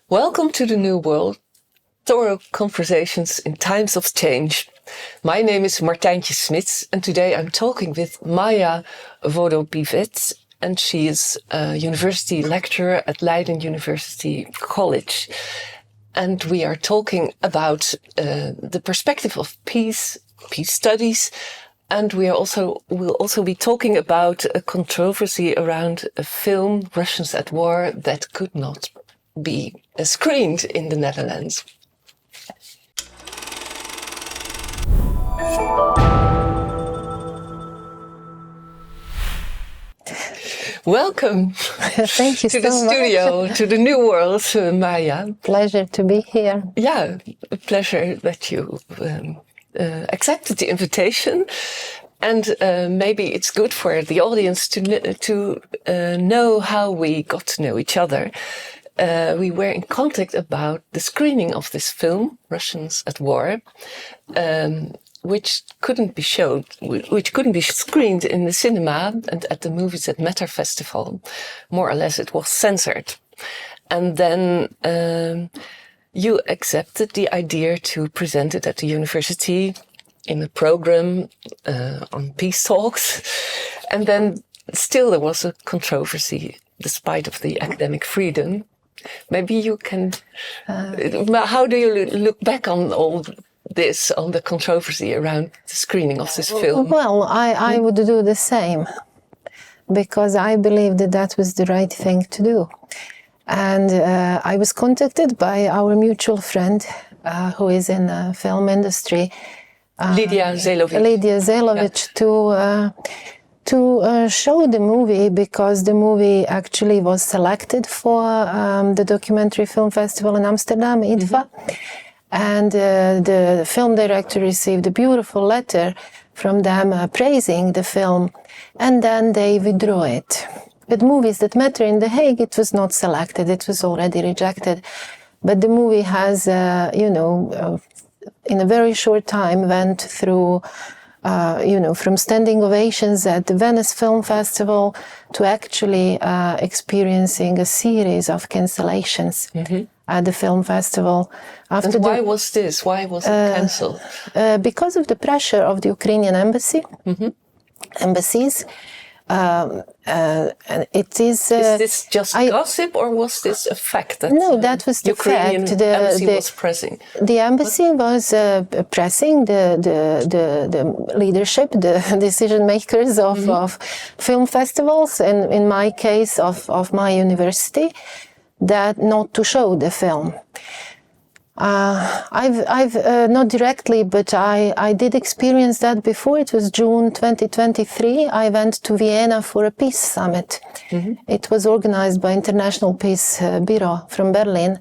Welcome to the New World, thorough conversations in times of change. My name is Martijntje Smits and today I'm talking with Maja Vodopivec, and she is a university lecturer at Leiden University College. And we are talking about the perspective of peace studies, and we'll also be talking about a controversy around a film, Russians at War, that could not be screened in the Netherlands. Welcome Thank you to the so much. studio, to the New World, Maja. Pleasure to be here. Yeah, a pleasure that you accepted the invitation. And maybe it's good for the audience to know how we got to know each other. We were in contact about the screening of this film, Russians at War, which couldn't be screened in the cinema and at the Movies That Matter festival. More or less it was censored. And then you accepted the idea to present it at the university in a program on peace talks. And then still there was a controversy despite of the academic freedom. Maybe you can, how do you look back on all this, on the controversy around the screening of this film? Well, I would do the same because I believe that was the right thing to do. And I was contacted by our mutual friend who is in the film industry, Lidia Zelovic, to show the movie because the movie actually was selected for the Documentary Film Festival in Amsterdam, IDFA. And the film director received a beautiful letter from them praising the film, and then they withdrew it. With Movies That Matter in The Hague, it was not selected, it was already rejected. But the movie has, in a very short time went through from standing ovations at the Venice Film Festival to actually experiencing a series of cancellations at the film festival. And why was this? Why was it cancelled? Because of the pressure of the Ukrainian embassies. And it is. Is this just gossip, or was this a fact that? No, that was the Ukrainian fact. Embassy was pressing. The embassy was pressing the leadership, the decision makers of film festivals, and in my case of my university, that not to show the film. I've not directly, but I did experience that before. It was June 2023. I went to Vienna for a peace summit. It was organized by International Peace Bureau from Berlin.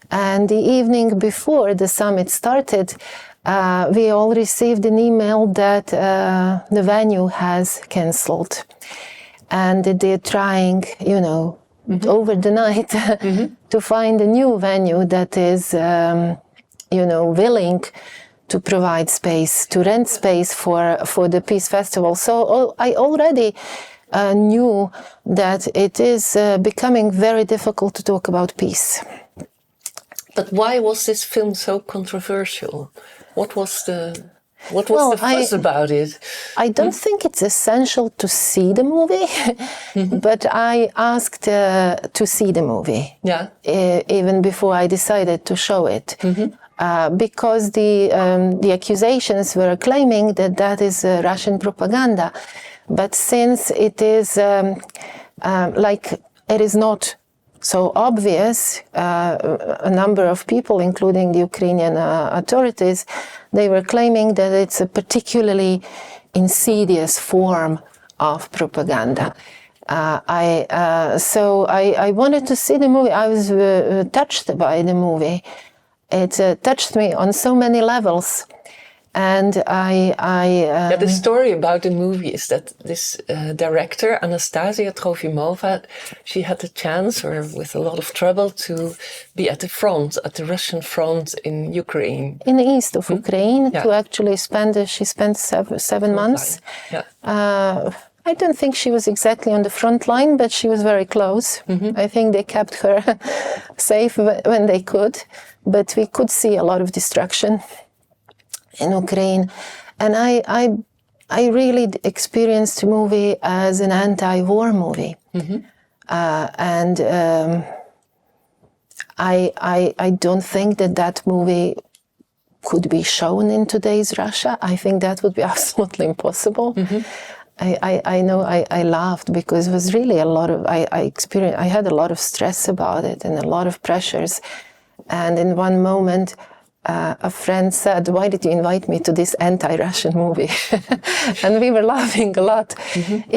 And the evening before the summit started, we all received an email that the venue has cancelled. And they're trying, over the night to find a new venue that is, willing to provide space, to rent space for the Peace Festival. So I already knew that it is becoming very difficult to talk about peace. But why was this film so controversial? What was the fuss about it? I don't think it's essential to see the movie, but I asked to see the movie, even before I decided to show it, because the accusations were claiming that is Russian propaganda. But since it is it is not so obvious, a number of people, including the Ukrainian authorities, they were claiming that it's a particularly insidious form of propaganda. So I wanted to see the movie. I was touched by the movie. It touched me on so many levels. And the story about the movie is that this director, Anastasia Trofimova, she had the chance, or with a lot of trouble, to be at the front, at the Russian front in Ukraine. In the east of Ukraine, to actually she spent 7 months. I don't think she was exactly on the front line, but she was very close. I think they kept her safe when they could, but we could see a lot of destruction in Ukraine. And I really experienced the movie as an anti-war movie. And I don't think that movie could be shown in today's Russia. I think that would be absolutely impossible. I know I laughed because it was really a lot of, I had a lot of stress about it and a lot of pressures. And in one moment, a friend said, "Why did you invite me to this anti-Russian movie?" And we were laughing a lot.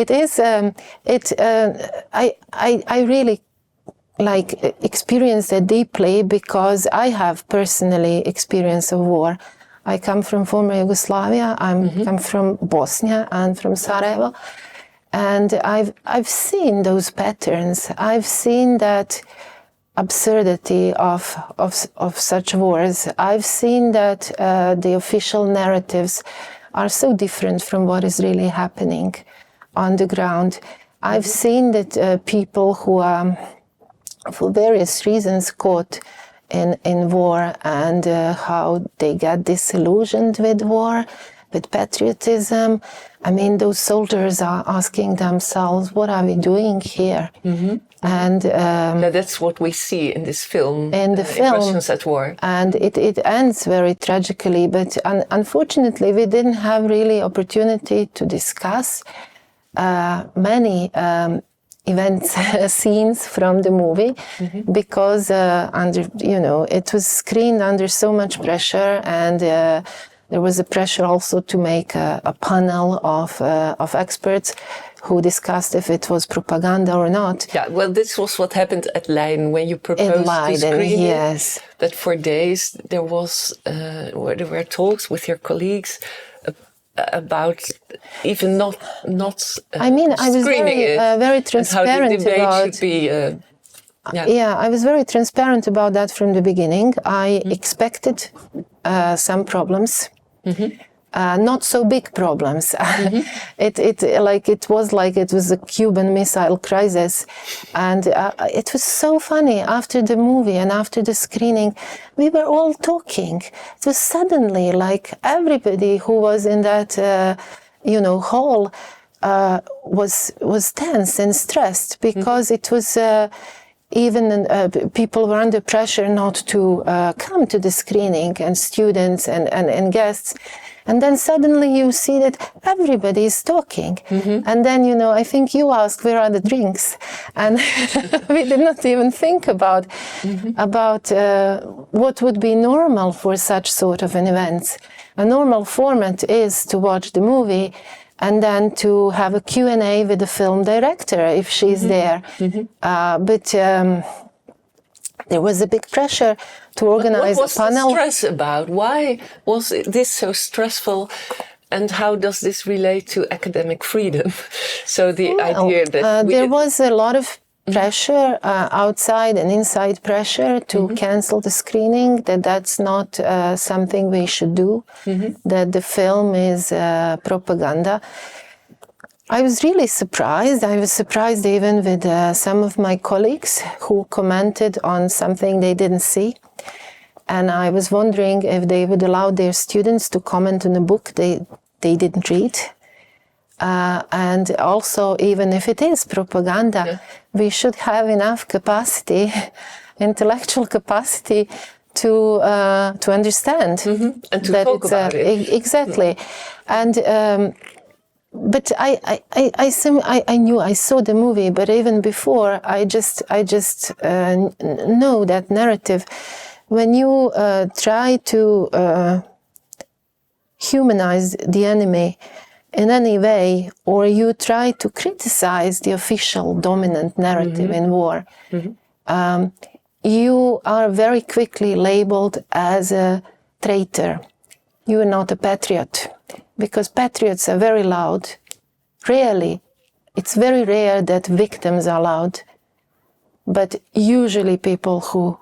It is, I really experienced it deeply because I have personally experience of war. I come from former Yugoslavia. I'm from Bosnia and from Sarajevo, and I've seen those patterns. I've seen that absurdity of such wars. I've seen that the official narratives are so different from what is really happening on the ground. I've seen that people who are, for various reasons, caught in war and how they get disillusioned with war, with patriotism. I mean, those soldiers are asking themselves, what are we doing here? And now that's what we see in this film, in the film, Russians at War. And it ends very tragically, but unfortunately we didn't have really opportunity to discuss many events, scenes from the movie, because it was screened under so much pressure, and there was a pressure also to make a panel of experts who discussed if it was propaganda or not. Yeah, well, this was what happened at Leiden when you proposed to screen yes. it. That for days there were talks with your colleagues about even not I was very transparent how the debate about. Should be. I was very transparent about that from the beginning. I expected some problems. Not so big problems. It was a Cuban Missile Crisis, and it was so funny. After the movie and after the screening, we were all talking. It was suddenly like everybody who was in that hall was tense and stressed because it was. Even people were under pressure not to come to the screening, and students and guests. And then suddenly you see that everybody is talking. And then, I think you asked, where are the drinks? And we did not even think about what would be normal for such sort of an event. A normal format is to watch the movie and then to have a Q&A with the film director if she's there. But there was a big pressure to organize a panel. What was the stress about? Why was this so stressful? And how does this relate to academic freedom? So the idea that... there was a lot of pressure, outside and inside pressure to cancel the screening, that's not something we should do, that the film is propaganda. I was really surprised. I was surprised even with some of my colleagues who commented on something they didn't see. And I was wondering if they would allow their students to comment on a book they didn't read. And also, even if it is propaganda, we should have enough capacity, intellectual capacity, to understand and to talk about it. Exactly, and but I knew, I saw the movie, but even before, I just know that narrative. When you try to humanize the enemy in any way, or you try to criticize the official dominant narrative in war, you are very quickly labeled as a traitor. You are not a patriot, because patriots are very loud. Rarely, it's very rare that victims are loud, but usually people who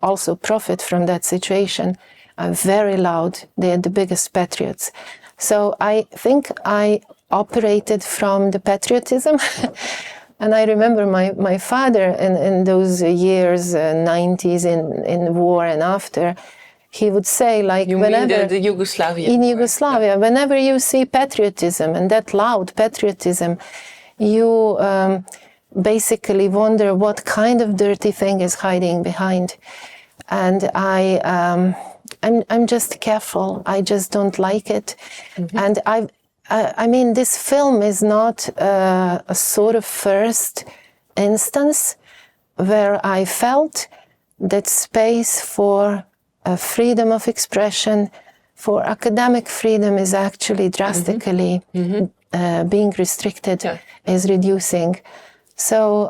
also profit from that situation are very loud. They are the biggest patriots. So I think I operated from the patriotism. And I remember my father in those years, 90s, in war and after, he would say, like, you whenever mean the Yugoslavia in war. Yugoslavia, whenever you see patriotism and that loud patriotism, you basically wonder what kind of dirty thing is hiding behind. And I'm just careful. I just don't like it. And I mean, this film is not a sort of first instance where I felt that space for freedom of expression, for academic freedom is actually drastically being restricted, is reducing. So,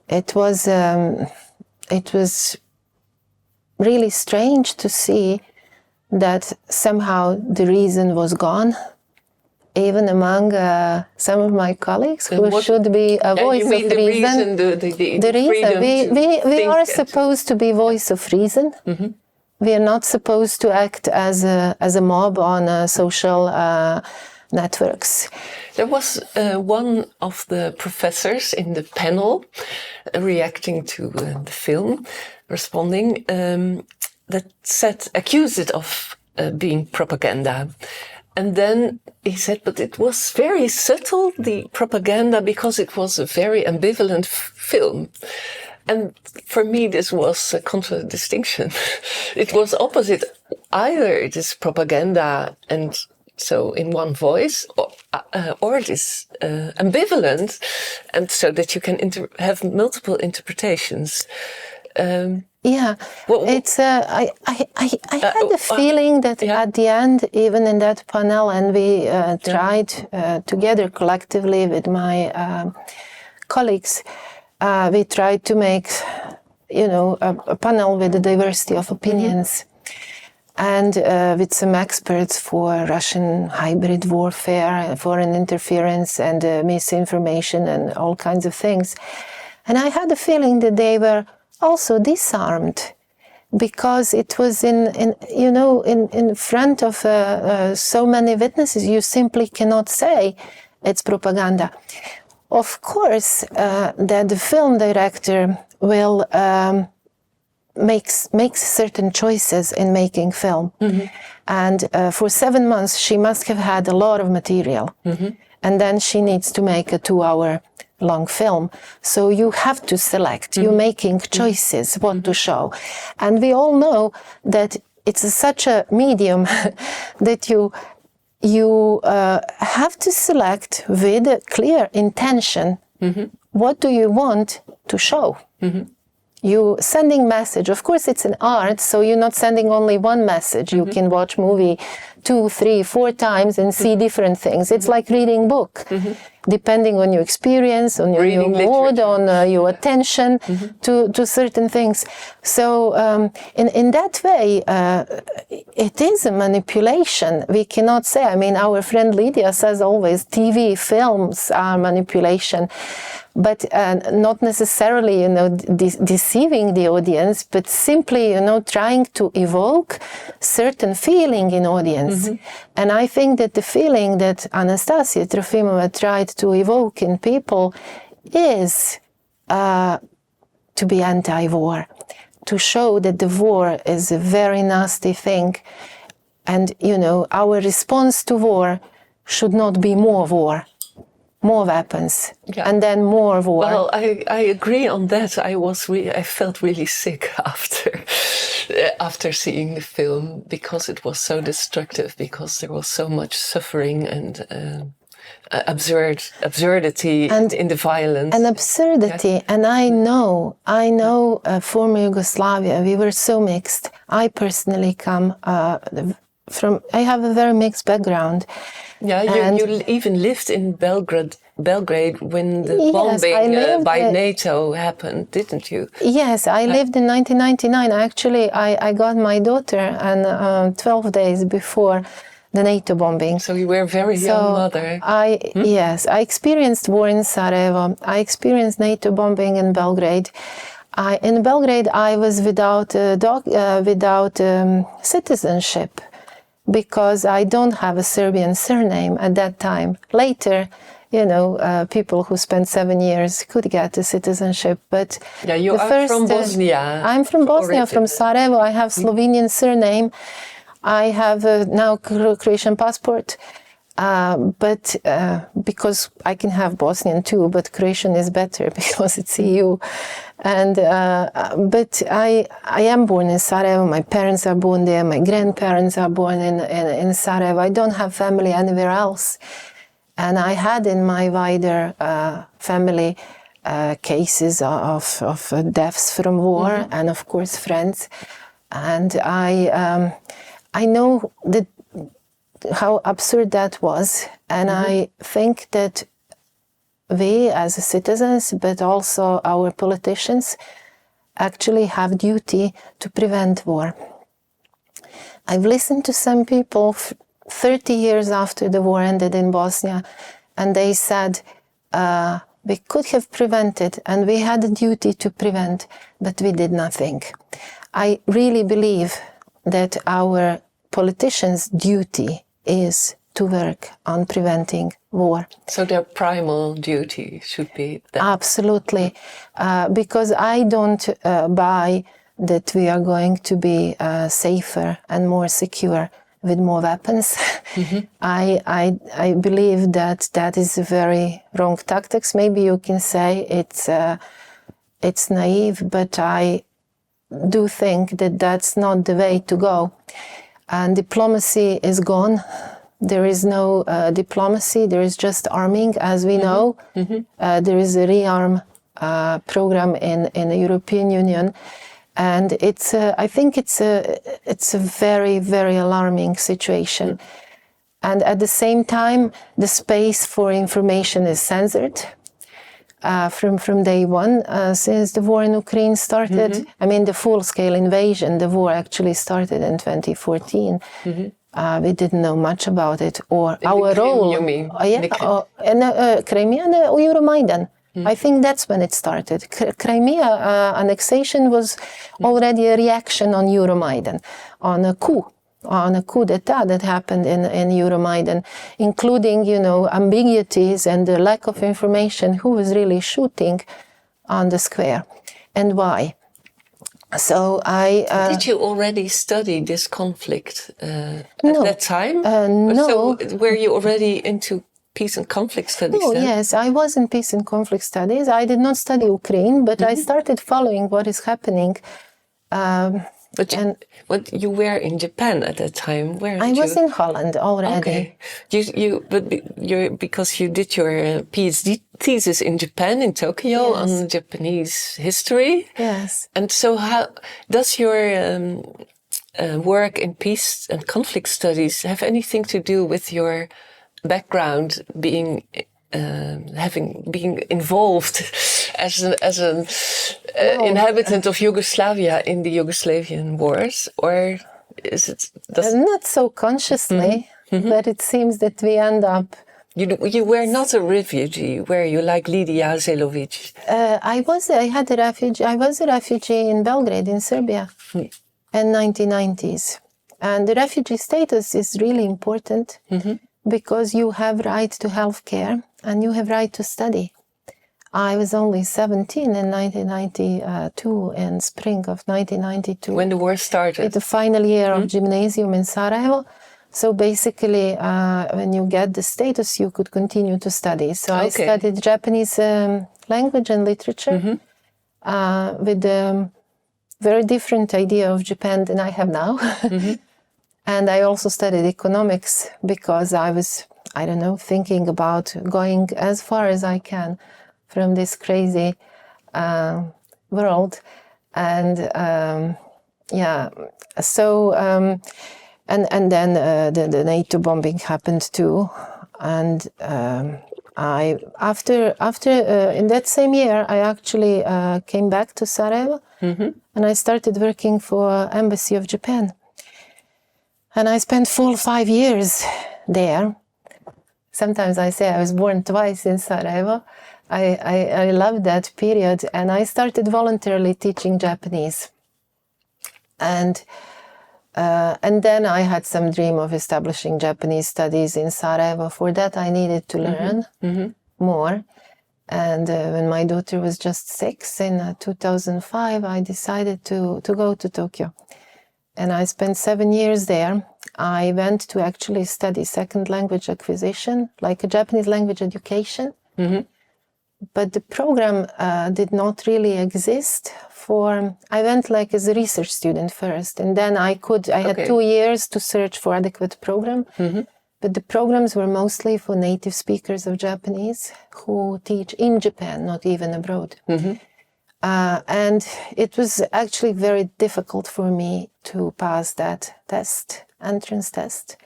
it was really strange to see that somehow the reason was gone, even among some of my colleagues who should be a voice of reason. The reason. We are supposed to be voice of reason. We are not supposed to act as a mob on social networks. There was one of the professors in the panel reacting to the film, responding, that accused it of being propaganda. And then he said, but it was very subtle, the propaganda, because it was a very ambivalent film. And for me, this was a contradistinction. It was opposite. Either it is propaganda and so in one voice, or it is ambivalent, and so that you can have multiple interpretations. It's. I had the feeling that at the end, even in that panel, and we tried together collectively with my colleagues, we tried to make, a panel with a diversity of opinions. And with some experts for Russian hybrid warfare, foreign interference, and misinformation, and all kinds of things. And I had the feeling that they were also disarmed, because it was in front of so many witnesses. You simply cannot say it's propaganda. Of course, that the film director will makes certain choices in making film. And for 7 months, she must have had a lot of material. And then she needs to make a 2-hour long film. So you have to select. You're making choices what to show. And we all know that it's such a medium that you have to select with a clear intention. What do you want to show? You sending message. Of course, it's an art, so you're not sending only one message. You can watch movie 2, 3, 4 times and see different things. It's like reading book, depending on your experience, on your mood, on your attention to certain things. So in that way, it is a manipulation. We cannot say. I mean, our friend Lydia says always, TV films are manipulation. But not necessarily, deceiving the audience, but simply, trying to evoke certain feeling in audience. And I think that the feeling that Anastasia Trofimova tried to evoke in people is to be anti-war, to show that the war is a very nasty thing. And, our response to war should not be more war. More weapons, and then more war. Well, I agree on that. I felt really sick after seeing the film, because it was so destructive, because there was so much suffering and absurdity in the violence. And absurdity. And I know former Yugoslavia, we were so mixed. I personally come I have a very mixed background. Yeah, you even lived in Belgrade when the bombing by NATO happened, didn't you? Yes, I lived in 1999. Actually, I got my daughter and 12 days before the NATO bombing. So you were a very young mother. Yes, I experienced war in Sarajevo. I experienced NATO bombing in Belgrade. In Belgrade, I was without citizenship. because I don't have a Serbian surname at that time. Later, people who spent 7 years could get a citizenship, but you are from Bosnia. I'm from Bosnia, from Sarajevo. I have Slovenian surname. I have now Croatian passport, but because I can have Bosnian too, but Croatian is better because it's EU. And but I am born in Sarajevo. My parents are born there. My grandparents are born in Sarajevo. I don't have family anywhere else. And I had in my wider family cases of deaths from war, and of course friends. And I know that how absurd that was, and I think that we as citizens, but also our politicians, actually have duty to prevent war. I've listened to some people 30 years after the war ended in Bosnia, and they said we could have prevented and we had a duty to prevent, but we did nothing. I really believe that our politicians' duty is to work on preventing war. So their primal duty should be that. Absolutely, because I don't buy that we are going to be safer and more secure with more weapons. I believe that is a very wrong tactics. Maybe you can say it's naive, but I do think that that's not the way to go. And diplomacy is gone. There is no diplomacy. There is just arming, as we know. There is a rearm program in the European Union. And I think it's a very, very alarming situation. And at the same time, the space for information is censored from day one, since the war in Ukraine started. I mean, the full-scale invasion, the war actually started in 2014. We didn't know much about it, or in our Ukraine, role. You mean? Crimea and Euromaidan. I think that's when it started. Crimea annexation was already a reaction on Euromaidan, on a coup d'etat that happened in Euromaidan, including, ambiguities and the lack of information who was really shooting on the square and why. So Did you already study this conflict at that time? No. So were you already into peace and conflict studies? Oh, yes, I was in peace and conflict studies. I did not study Ukraine, but I started following what is happening. But you were in Japan at that time, weren't you? I was in Holland already. Okay. Because you did your PhD thesis in Japan, in Tokyo, on Japanese history. Yes. And so how does your work in peace and conflict studies have anything to do with your background, being involved as an inhabitant of Yugoslavia in the Yugoslavian wars, or is it not so consciously, but it seems that we end up. You were not a refugee, were you, like Lidia Zelovic? I was a refugee in Belgrade, in Serbia, in 1990s, and the refugee status is really important. Because you have right to health care and you have right to study. I was only 17 in 1992, in spring of 1992. When the war started? The final year of gymnasium in Sarajevo. So basically, when you get the status, you could continue to study. So I studied Japanese language and literature with a very different idea of Japan than I have now. And I also studied economics because I was, thinking about going as far as I can from this crazy world. And and then the NATO bombing happened too. And after in that same year, I actually came back to Sarajevo and I started working for Embassy of Japan. And I spent full 5 years there. Sometimes I say I was born twice in Sarajevo. I loved that period. And I started voluntarily teaching Japanese. And And then I had some dream of establishing Japanese studies in Sarajevo. For that, I needed to learn more. And when my daughter was just 6 in 2005, I decided to go to Tokyo. And I spent 7 years there. I went to actually study second language acquisition, like a Japanese language education. But the program did not really exist I went like as a research student first. And then I had 2 years to search for adequate program. But the programs were mostly for native speakers of Japanese who teach in Japan, not even abroad. And it was actually very difficult for me to pass that entrance test.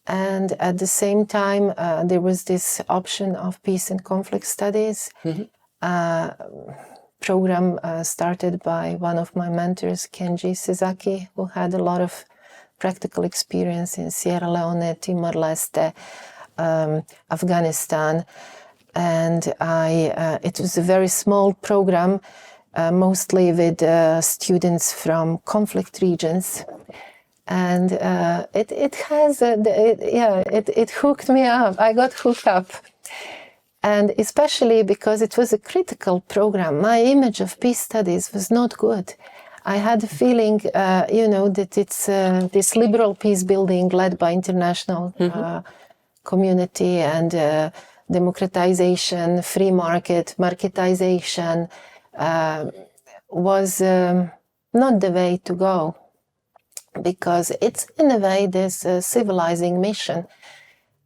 And at the same time, there was this option of peace and conflict studies program started by one of my mentors, Kenji Sasaki, who had a lot of practical experience in Sierra Leone, Timor-Leste, Afghanistan. And it was a very small program, mostly with students from conflict regions. And it hooked me up. I got hooked up. And especially because it was a critical program, my image of peace studies was not good. I had a feeling, that it's this liberal peace building led by international community and democratization, free market, marketization was not the way to go. Because it's in a way this civilizing mission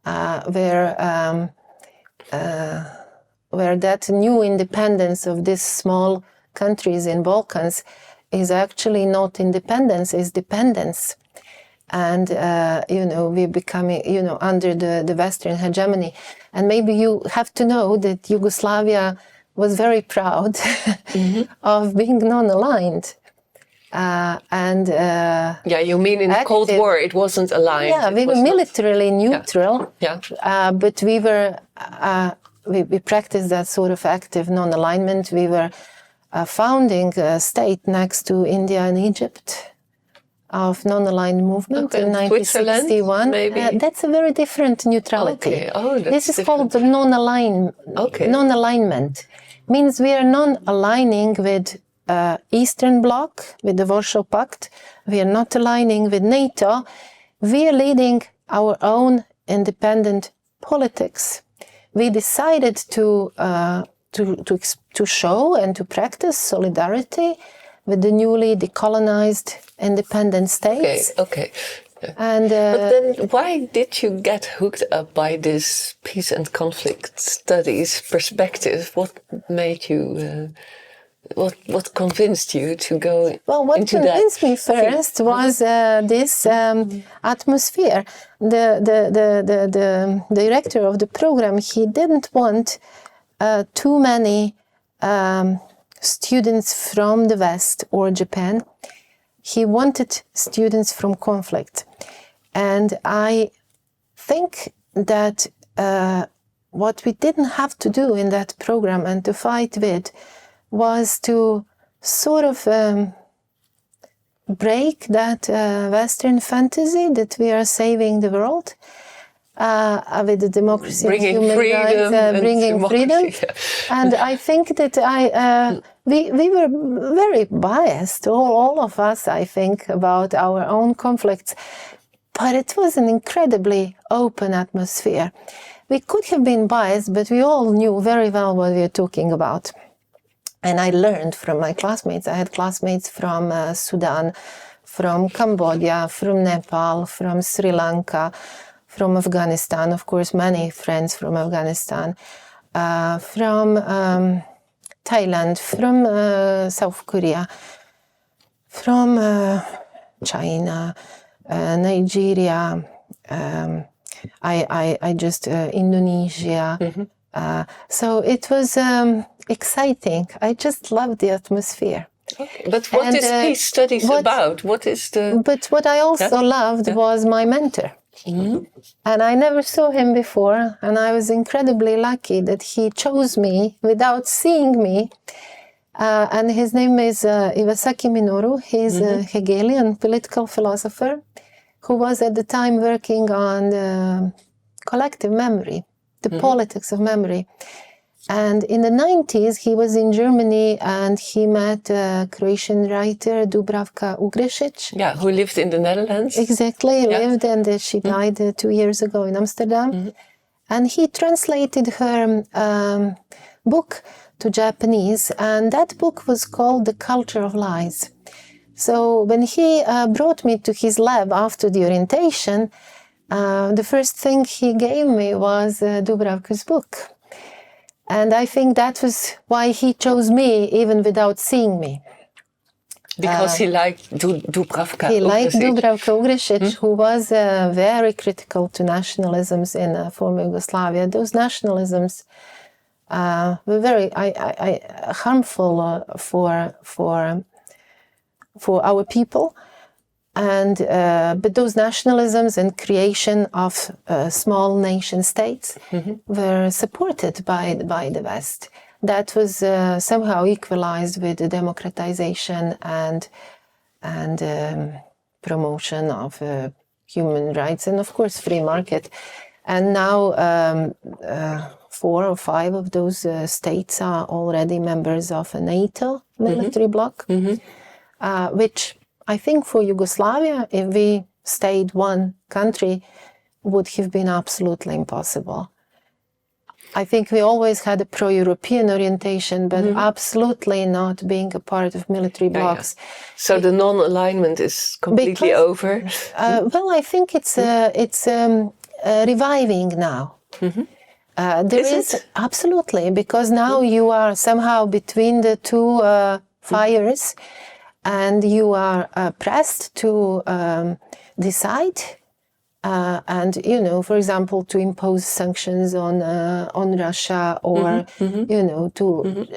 where that new independence of these small countries in Balkans is actually not independence, is dependence. And, we're becoming, under the Western hegemony. And maybe you have to know that Yugoslavia was very proud of being non-aligned. You mean in the Cold War it wasn't aligned? Yeah, we were militarily neutral, but we were we practiced that sort of active non-alignment. We were founding a state next to India and Egypt of non-aligned movement in 1961. Maybe? That's a very different neutrality. Okay. This is called non-alignment. Means we are non-aligning with Eastern Bloc, with the Warsaw Pact. We are not aligning with NATO. We are leading our own independent politics. We decided to show and to practice solidarity with the newly decolonized independent states. Okay. And but then why did you get hooked up by this peace and conflict studies perspective? What made you... What convinced you to go into that? Well, what convinced me first was this atmosphere. The director of the program, he didn't want too many students from the West or Japan. He wanted students from conflict. And I think that what we didn't have to do in that program and to fight with was to sort of break that Western fantasy that we are saving the world with the democracy and human rights, bringing freedom. Yeah. And I think that we were very biased, all of us, I think, about our own conflicts. But it was an incredibly open atmosphere. We could have been biased, but we all knew very well what we were talking about. And I learned from my classmates. I had classmates from Sudan, from Cambodia, from Nepal, from Sri Lanka, from Afghanistan, of course, many friends from Afghanistan, from Thailand, from South Korea, from China, Nigeria, Indonesia. So it was exciting. I just loved the atmosphere. Okay. But what is peace studies about? But what I also loved was my mentor. Mm-hmm. And I never saw him before, and I was incredibly lucky that he chose me without seeing me And his name is Iwasaki Minoru. He's a Hegelian political philosopher who was at the time working on collective memory, the politics of memory. And in the 90s, he was in Germany and he met a Croatian writer, Dubravka Ugrešić. Yeah, who lived in the Netherlands. Exactly, lived, and she died 2 years ago in Amsterdam. And he translated her book to Japanese, and that book was called The Culture of Lies. So when he brought me to his lab after the orientation, the first thing he gave me was Dubravka's book. And I think that was why he chose me, even without seeing me. Because he liked Dubravka. He liked Dubravka Ugrešić, who was very critical to nationalisms in former Yugoslavia. Those nationalisms were very harmful for our people. And but those nationalisms and creation of small nation states were supported by the West. That was somehow equalized with the democratization and promotion of human rights and, of course, free market. And now 4 or 5 of those states are already members of a NATO military bloc, which I think for Yugoslavia, if we stayed one country, would have been absolutely impossible. I think we always had a pro-European orientation, but absolutely not being a part of military blocs. Yeah. So the non-alignment is completely over? Well, I think it's reviving now. There is absolutely, because now you are somehow between the two fires, and you are pressed to decide, and for example, to impose sanctions on Russia, or to.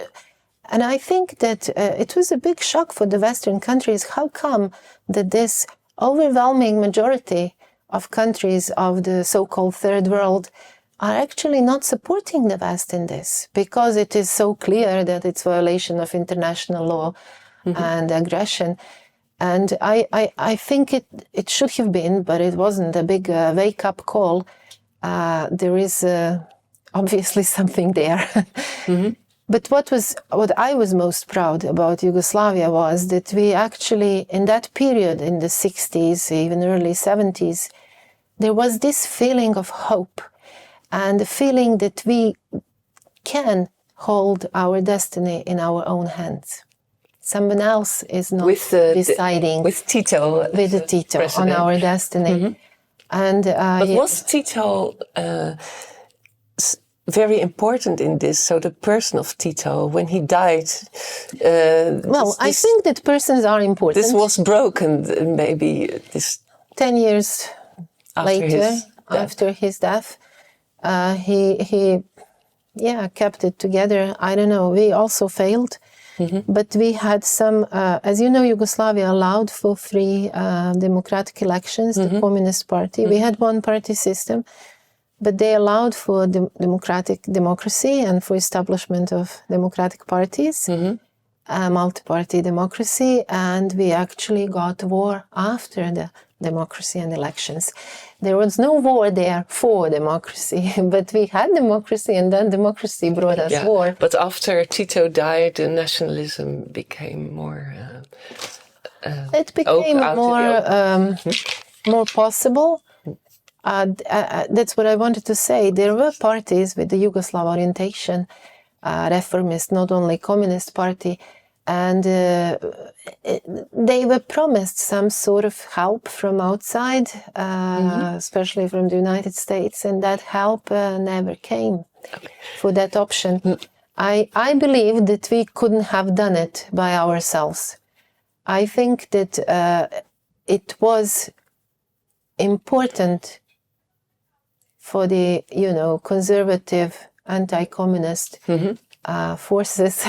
And I think that it was a big shock for the Western countries. How come that this overwhelming majority of countries of the so-called Third World are actually not supporting the West in this? Because it is so clear that it's violation of international law and aggression. And I think it should have been, but it wasn't a big wake-up call. There is obviously something there. But what I was most proud about Yugoslavia was that we actually, in that period, in the 60s, even early 70s, there was this feeling of hope and the feeling that we can hold our destiny in our own hands. Someone else is not deciding with Tito on our destiny. And but was Tito very important in this? So the person of Tito, when he died, I think that persons are important. This was broken, maybe 10 years after his death. He kept it together. I don't know. We also failed. But we had some, as you know, Yugoslavia allowed for free democratic elections, the Communist Party. We had one-party system, but they allowed for democracy and for establishment of democratic parties, multi-party democracy, and we actually got war after the democracy and elections. There was no war there for democracy, but we had democracy, and then democracy brought us war. But after Tito died, the nationalism became more... it became more possible. That's what I wanted to say. There were parties with the Yugoslav orientation, reformist, not only Communist Party, and they were promised some sort of help from outside, especially from the United States, and that help never came for that option. I believe that we couldn't have done it by ourselves. I think that it was important for the, conservative, anti-communist forces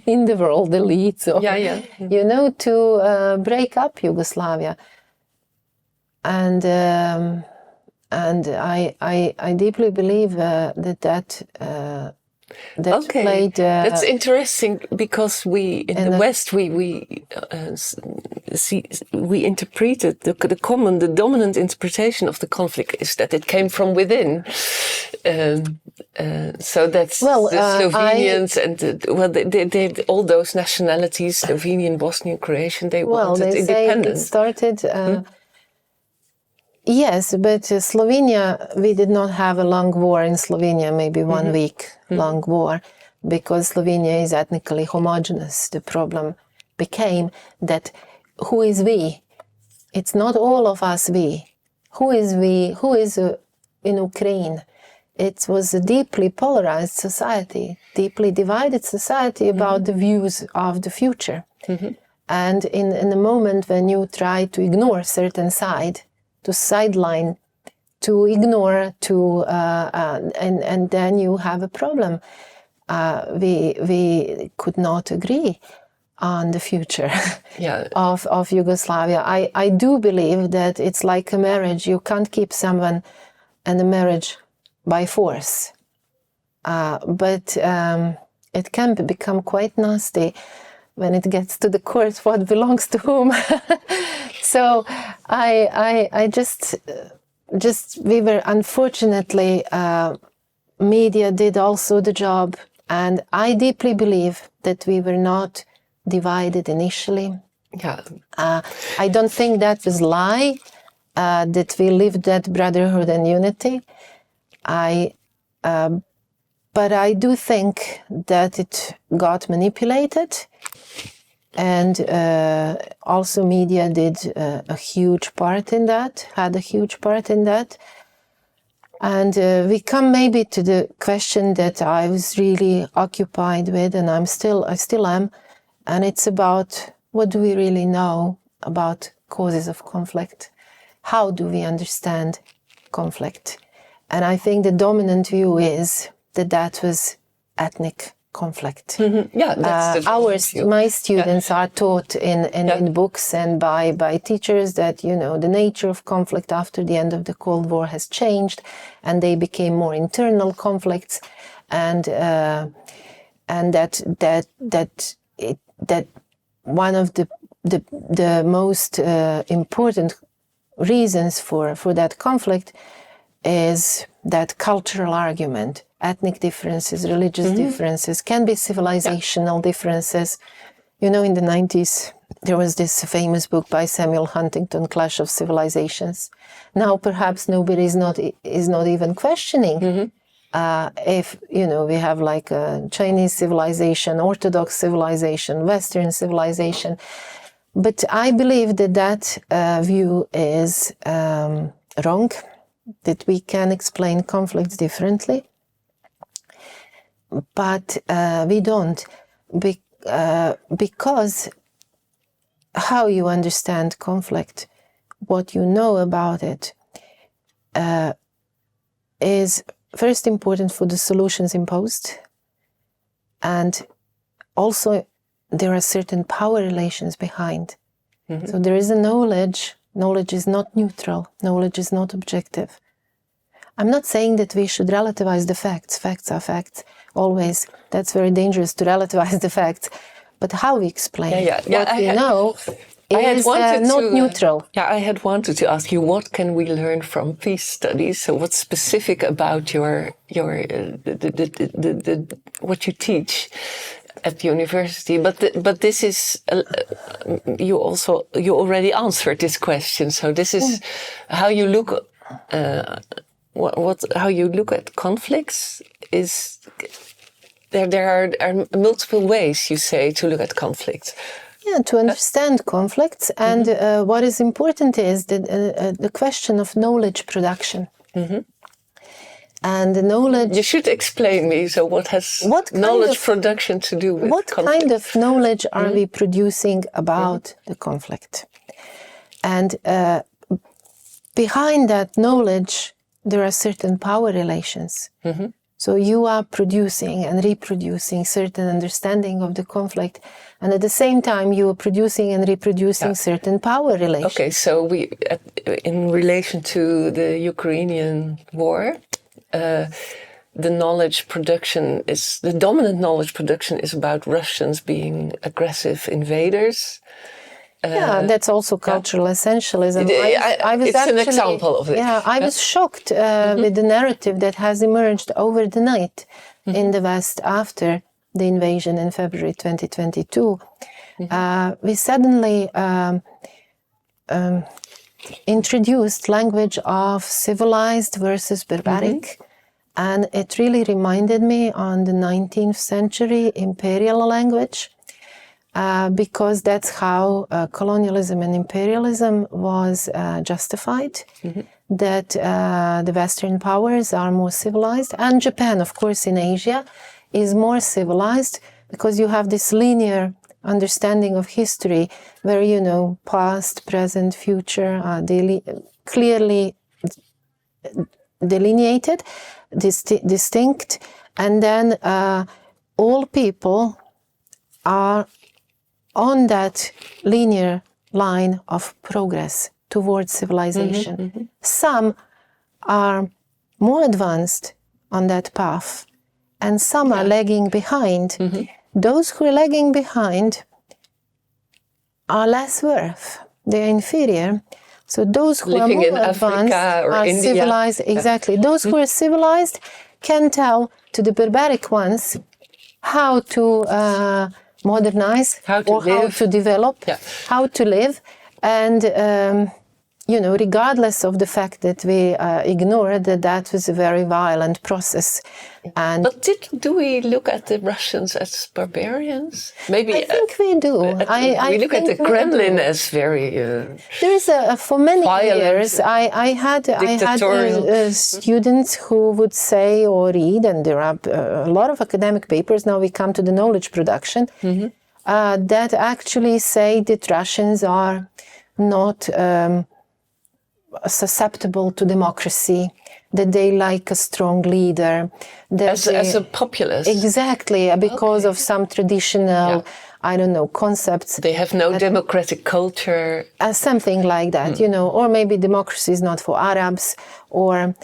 in the world, elites, to break up Yugoslavia. And I deeply believe that that played. That's interesting because we in the West we interpreted the dominant interpretation of the conflict is that it came from within. So that's the Slovenians they all those nationalities, Slovenian, Bosnian, Croatian, they wanted independence. Say it started. Yes, but Slovenia, we did not have a long war in Slovenia, maybe 1 week long war, because Slovenia is ethnically homogeneous. The problem became that who is we? It's not all of us we. Who is we? Who is in Ukraine? It was a deeply polarized society, deeply divided society about the views of the future. And in the moment when you try to ignore certain side, to sideline, to ignore, and then you have a problem. We could not agree on the future of Yugoslavia. I do believe that it's like a marriage. You can't keep someone in a marriage by force, but it can become quite nasty when it gets to the court, what belongs to whom. So I just we were unfortunately, media did also the job, and I deeply believe that we were not divided initially. I don't think that was lie, that we lived that brotherhood and unity. But I do think that it got manipulated. And also media did a huge part in that, had a huge part in that. And we come maybe to the question that I was really occupied with, and I still am, and it's about what do we really know about causes of conflict? How do we understand conflict? And I think the dominant view is that was ethnic conflict. That's my students are taught in books and by teachers that the nature of conflict after the end of the Cold War has changed, and they became more internal conflicts, and that one of the most important reasons for that conflict is that cultural argument. Ethnic differences, religious differences, can be civilizational differences. In the 90s, there was this famous book by Samuel Huntington, Clash of Civilizations. Now, perhaps nobody is not even questioning if, we have like a Chinese civilization, Orthodox civilization, Western civilization. But I believe that view is wrong, that we can explain conflicts differently. But we don't, because how you understand conflict, what you know about it, is first important for the solutions imposed. And also there are certain power relations behind. So there is a knowledge. Knowledge is not neutral. Knowledge is not objective. I'm not saying that we should relativize the facts. Facts are facts. Always. That's very dangerous to relativize the facts. But how we explain what we know is not neutral. I had wanted to ask you, what can we learn from peace studies? So what's specific about your what you teach at the university? But this is you already answered this question. So this is how you look. How you look at conflicts is there are multiple ways, you say, to look at conflict. To understand conflicts, and what is important is the question of knowledge production. And the knowledge. You should explain me. So, what has knowledge production to do with what conflict? kind of knowledge are we producing about the conflict? And behind that knowledge, there are certain power relations. So you are producing and reproducing certain understanding of the conflict, and at the same time you are producing and reproducing certain power relations. Okay, so in relation to the Ukrainian war, the dominant knowledge production is about Russians being aggressive invaders. That's also cultural essentialism. It's an example of it. Yeah, I was shocked with the narrative that has emerged over the night in the West after the invasion in February 2022. We suddenly introduced language of civilized versus barbaric. And it really reminded me on the 19th century imperial language. Because that's how colonialism and imperialism was justified, that the Western powers are more civilized. And Japan, of course, in Asia, is more civilized because you have this linear understanding of history where, past, present, future are clearly delineated, distinct, and then all people are on that linear line of progress towards civilization. Some are more advanced on that path, and some are lagging behind. Those who are lagging behind are less worth. They are inferior. So those who living are more in advanced Africa or are India. Civilized. Exactly. Those who are civilized can tell to the barbaric ones how to modernize, how to develop, how to live, and regardless of the fact that we ignore that was a very violent process. But do we look at the Russians as barbarians? Maybe I think we do. We look at the Kremlin as very. There is for many years. I had students who would say or read, and there are a lot of academic papers. Now we come to the knowledge production that actually say that Russians are not susceptible to democracy, that they like a strong leader. That as a populist. Exactly, because of some traditional, concepts. They have no democratic culture. Something like that, or maybe democracy is not for Arabs, or,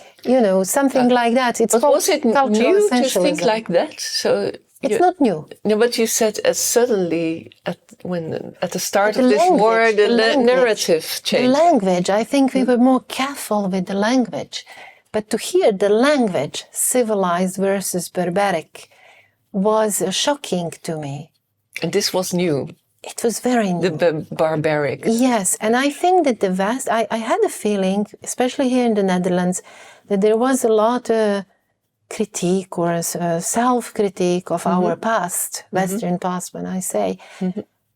something like that. It's called was it cultural new essentialism. to think like that? So it's not new. No, but you said suddenly at the start of this war, the narrative changed. The language, I think we were more careful with the language. But to hear the language, civilized versus barbaric, was shocking to me. And this was new. It was very new. The barbaric. Yes, and I think that the West, I had a feeling, especially here in the Netherlands, that there was a lot of critique or self-critique of our past, Western past, when I say.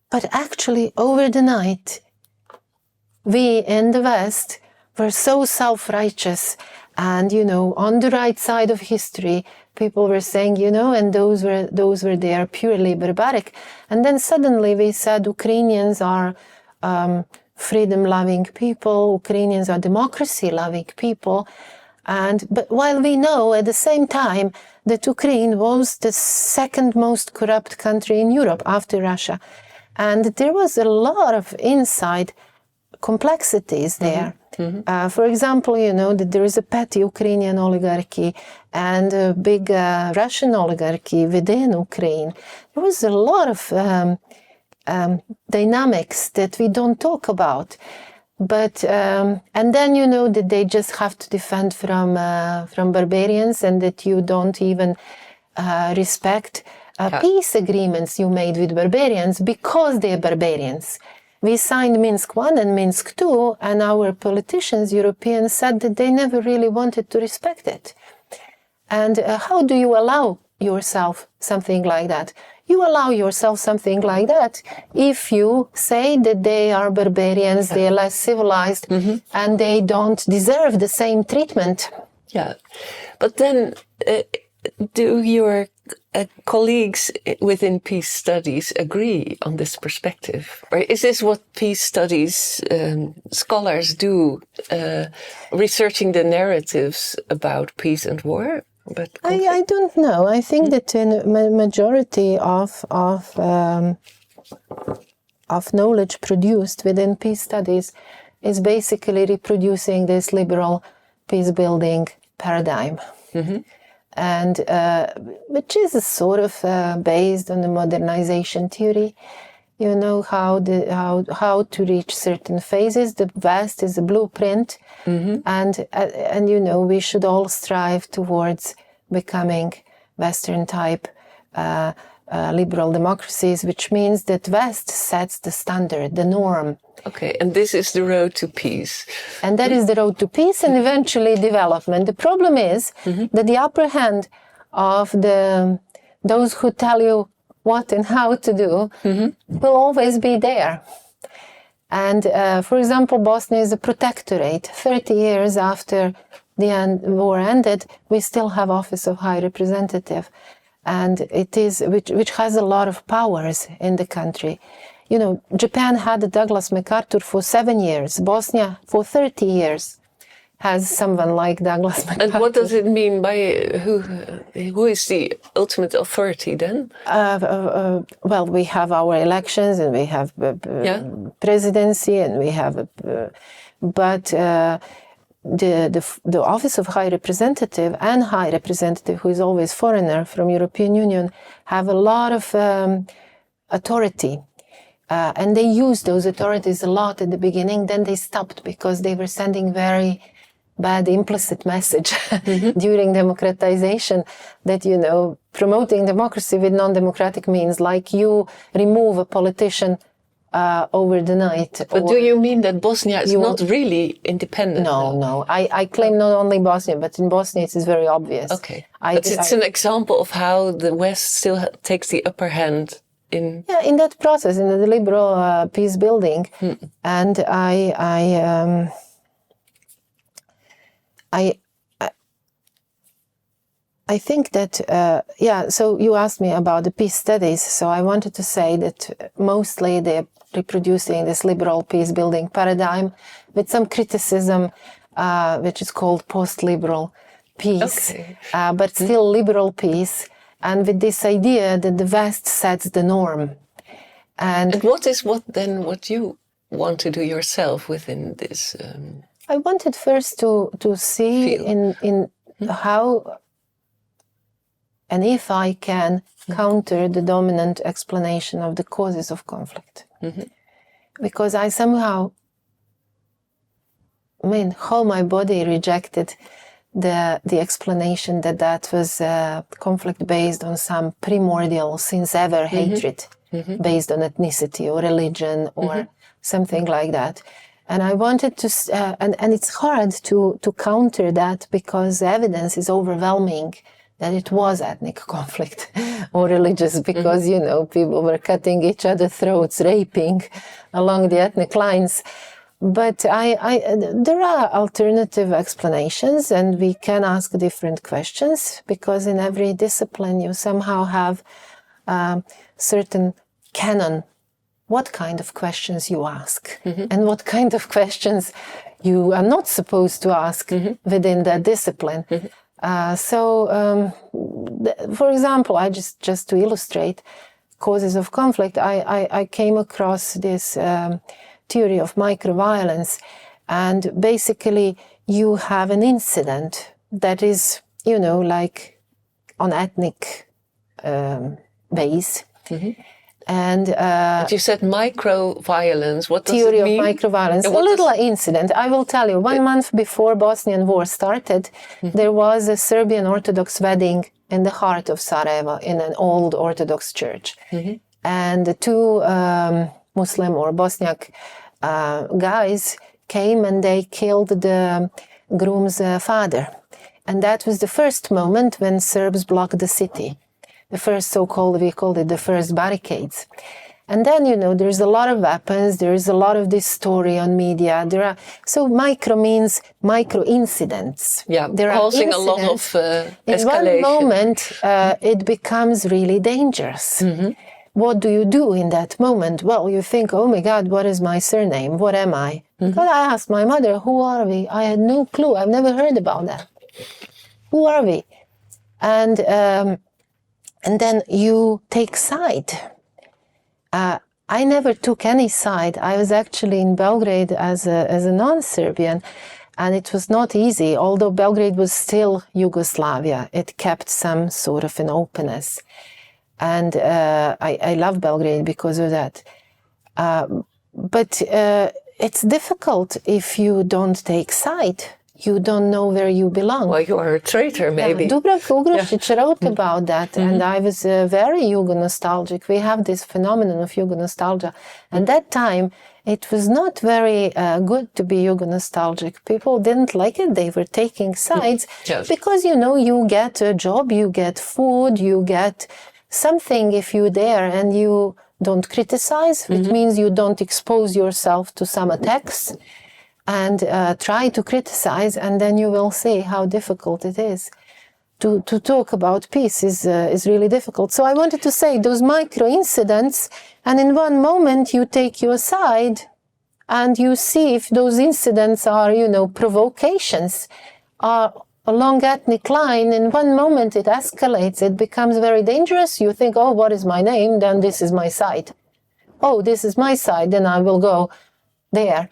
But actually, over the night, we in the West were so self-righteous, and on the right side of history, people were saying, and those were there purely barbaric. And then suddenly we said Ukrainians are freedom-loving people, Ukrainians are democracy-loving people. But while we know at the same time that Ukraine was the second most corrupt country in Europe after Russia, and there was a lot of inside complexities there. For example, that there is a petty Ukrainian oligarchy and a big Russian oligarchy within Ukraine. There was a lot of dynamics that we don't talk about. But and then that they just have to defend from barbarians, and that you don't even respect peace agreements you made with barbarians because they're barbarians. We signed Minsk I and Minsk II, and our politicians, Europeans, said that they never really wanted to respect it. And how do you allow yourself something like that? You allow yourself something like that if you say that they are barbarians, they are less civilized, and they don't deserve the same treatment. Yeah, but then do your colleagues within peace studies agree on this perspective? Or is this what peace studies scholars do, researching the narratives about peace and war? But I don't know. I think that in a majority of knowledge produced within peace studies is basically reproducing this liberal peace-building paradigm. and which is a sort of based on the modernization theory. You know how to reach certain phases. The West is a blueprint, and you know we should all strive towards becoming Western type liberal democracies, which means that West sets the standard, the norm. Okay, and this is the road to peace. And that is the road to peace and eventually development. The problem is that the upper hand of those who tell you what and how to do will always be there. And for example, Bosnia is a protectorate. 30 years after the war ended, we still have Office of High Representative. And it is, which has a lot of powers in the country. You know, Japan had Douglas MacArthur for 7 years. Bosnia for 30 years has someone like Douglas MacArthur. And what does it mean by who is the ultimate authority then? Well, we have our elections and we have presidency and we have, but the Office of High Representative and High Representative, who is always foreigner from European Union, have a lot of authority. And they used those authorities a lot at the beginning. Then they stopped because they were sending very bad implicit message during democratization that, you know, promoting democracy with non-democratic means, like you remove a politician over the night. But do you mean that Bosnia is not really independent? No. I claim not only Bosnia, but in Bosnia it is very obvious. Okay. But it's an example of how the West still takes the upper hand in that process, in the liberal peace building. And I think that, so you asked me about the peace studies. So I wanted to say that mostly they're reproducing this liberal peace building paradigm with some criticism, which is called post-liberal peace, but still liberal peace. And with this idea that the West sets the norm. And what is what you want to do yourself within this? I wanted first to see in how and if I can counter the dominant explanation of the causes of conflict. Because I somehow, how my body rejected the explanation that was conflict based on some primordial, since ever hatred based on ethnicity or religion or something like that. And I wanted to, and it's hard to counter that because evidence is overwhelming that it was ethnic conflict or religious because, you know, people were cutting each other's throats, raping along the ethnic lines. But there are alternative explanations and we can ask different questions because in every discipline you somehow have certain canon, what kind of questions you ask and what kind of questions you are not supposed to ask within that discipline. For example, I just to illustrate causes of conflict, I came across this theory of microviolence, and basically you have an incident that is, you know, like on ethnic base. And but you said microviolence. What does theory it mean? Of microviolence. A little incident. I will tell you. 1 month before Bosnian war started, there was a Serbian Orthodox wedding in the heart of Sarajevo in an old Orthodox church, and the two Muslim or Bosniak guys came and they killed the groom's father. And that was the first moment when Serbs blocked the city. The first so-called, we called it the first barricades. And then, you know, there's a lot of weapons, there's a lot of this story on media. So micro means micro incidents. Yeah, there causing a lot of escalation. In one moment, it becomes really dangerous. What do you do in that moment? Well, you think, oh my God, what is my surname? What am I? Because I asked my mother, who are we? I had no clue. I've never heard about that. Who are we? And then you take side. I never took any side. I was actually in Belgrade as a non-Serbian. And it was not easy, although Belgrade was still Yugoslavia. It kept some sort of an openness. And I love Belgrade because of that. But it's difficult if you don't take side. You don't know where you belong. Well, you are a traitor, maybe. Dubravka Ugrošić wrote about that, and I was very Yugo-nostalgic. We have this phenomenon of Yugo-nostalgia. And that time, it was not very good to be Yugo-nostalgic. People didn't like it. They were taking sides because, you get a job, you get food, you get something if you're there and you don't criticize. It means you don't expose yourself to some attacks. And try to criticize, and then you will see how difficult it is. To talk about peace is really difficult. So I wanted to say those micro incidents, and in one moment you take your side, and you see if those incidents are, provocations, are along ethnic line. In one moment it escalates, it becomes very dangerous. You think, oh, what is my name? Then this is my side. Oh, this is my side, then I will go there.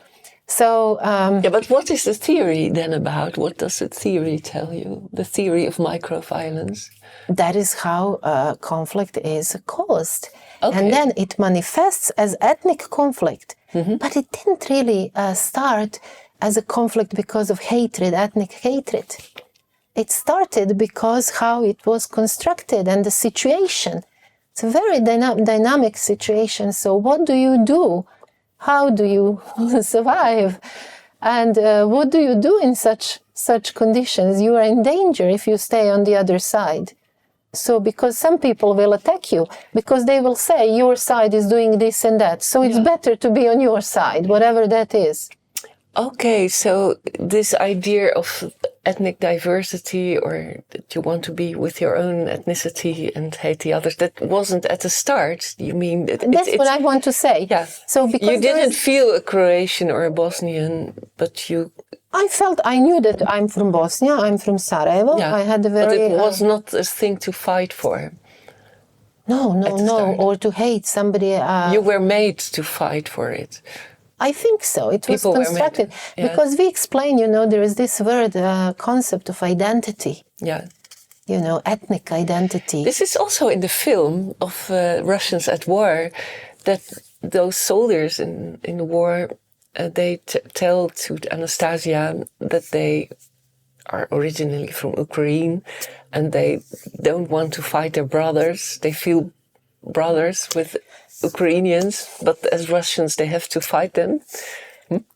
So, but what is the theory then about? What does the theory tell you? The theory of microviolence? That is how conflict is caused. Okay. And then it manifests as ethnic conflict. But it didn't really start as a conflict because of hatred, ethnic hatred. It started because how it was constructed and the situation. It's a very dynamic situation. So what do you do? How do you survive? And what do you do in such conditions? You are in danger if you stay on the other side. So because some people will attack you, because they will say your side is doing this and that. So it's better to be on your side, whatever that is. Okay, so this idea of ethnic diversity, or that you want to be with your own ethnicity and hate the others, that wasn't at the start. You mean that's what I want to say. Yeah. So because you didn't feel a Croatian or a Bosnian, but you. I knew that I'm from Bosnia. I'm from Sarajevo. Yeah, I had a very. But it was not a thing to fight for. No, or to hate somebody. You were made to fight for it. I think so. It was constructed because we explain, there is this word, concept of identity. Yeah. Ethnic identity. This is also in the film of Russians at War, that those soldiers in the war, they tell to Anastasia that they are originally from Ukraine and they don't want to fight their brothers. They feel brothers with Ukrainians, but as Russians they have to fight them.